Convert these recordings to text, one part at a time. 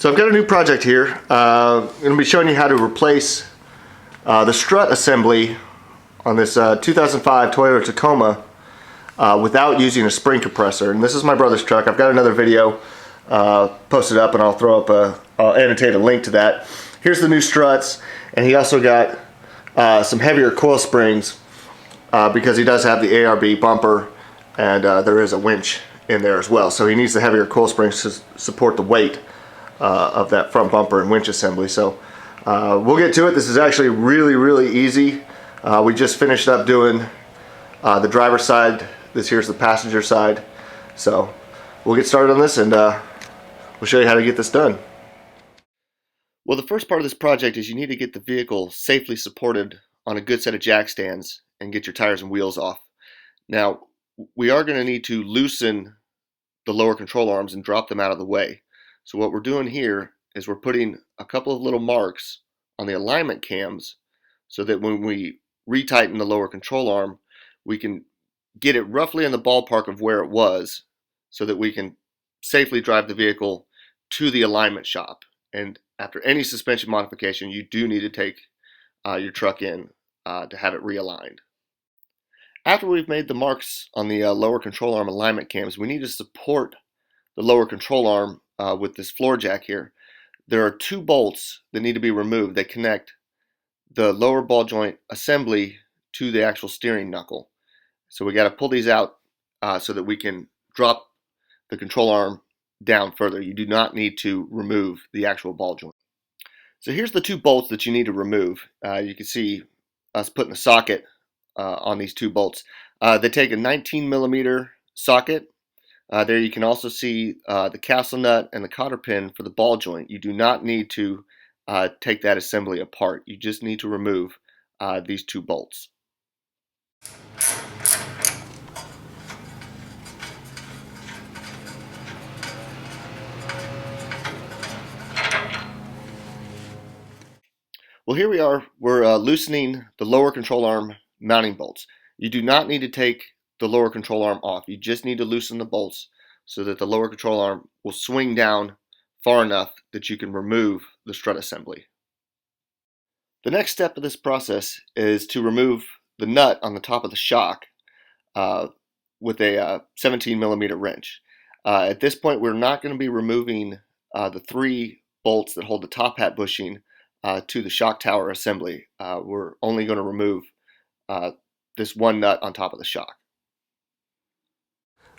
So I've got a new project here. I'm going to be showing you how to replace the strut assembly on this 2005 Toyota Tacoma without using a spring compressor. And this is my brother's truck. I've got another video posted up, and I'll throw up I'll annotate a link to that. Here's the new struts, and he also got some heavier coil springs because he does have the ARB bumper, and there is a winch in there as well. So he needs the heavier coil springs to support the weight of that front bumper and winch assembly. So we'll get to it. This is actually really easy. We just finished up doing the driver's side. This here's the passenger side. So we'll get started on this, and we'll show you how to get this done. Well, the first part of this project is you need to get the vehicle safely supported on a good set of jack stands and get your tires and wheels off. Now, we are going to need to loosen the lower control arms and drop them out of the way. So what we're doing here is we're putting a couple of little marks on the alignment cams so that when we retighten the lower control arm, we can get it roughly in the ballpark of where it was so that we can safely drive the vehicle to the alignment shop. And after any suspension modification, you do need to take your truck in to have it realigned. After we've made the marks on the lower control arm alignment cams, we need to support the lower control arm with this floor jack here. There are two bolts that need to be removed. They connect the lower ball joint assembly to the actual steering knuckle. So we got to pull these out so that we can drop the control arm down further. You do not need to remove the actual ball joint. So here's the two bolts that you need to remove. You can see us putting a socket on these two bolts. They take a 19mm socket. There you can also see the castle nut and the cotter pin for the ball joint. You do not need to take that assembly apart. You just need to remove these two bolts. Well, here we are. We're loosening the lower control arm mounting bolts. You do not need to take the lower control arm off. You just need to loosen the bolts so that the lower control arm will swing down far enough that you can remove the strut assembly. The next step of this process is to remove the nut on the top of the shock with a 17mm wrench. At this point, we're not going to be removing the three bolts that hold the top hat bushing to the shock tower assembly. We're only going to remove this one nut on top of the shock.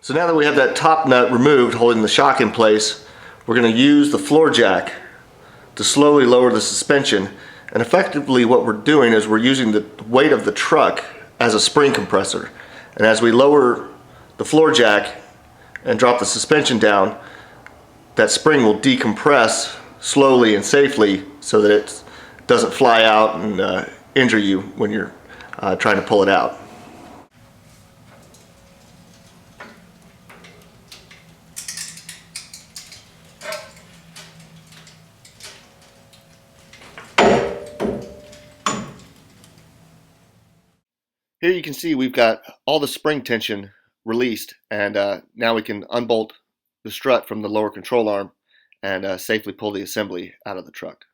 So now that we have that top nut removed holding the shock in place, we're going to use the floor jack to slowly lower the suspension. And effectively what we're doing is we're using the weight of the truck as a spring compressor. And as we lower the floor jack and drop the suspension down, that spring will decompress slowly and safely so that it doesn't fly out and injure you when you're trying to pull it out. Here you can see we've got all the spring tension released, and now we can unbolt the strut from the lower control arm and safely pull the assembly out of the truck.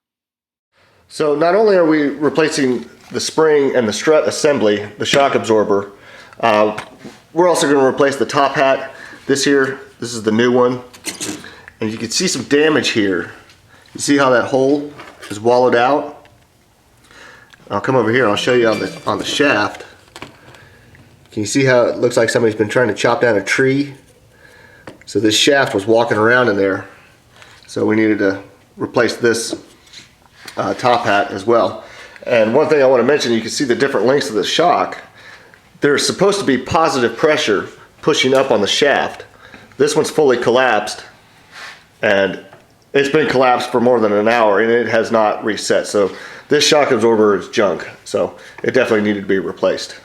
So not only are we replacing the spring and the strut assembly, the shock absorber, we're also going to replace the top hat. This is the new one, and you can see some damage here. You see how that hole is wallowed out? I'll come over here and I'll show you on the shaft. Can you see how it looks like somebody's been trying to chop down a tree? So this shaft was walking around in there. So we needed to replace this top hat as well. And one thing I want to mention, you can see the different lengths of the shock. There's supposed to be positive pressure pushing up on the shaft. This one's fully collapsed, and it's been collapsed for more than an hour, and it has not reset. So this shock absorber is junk. So it definitely needed to be replaced.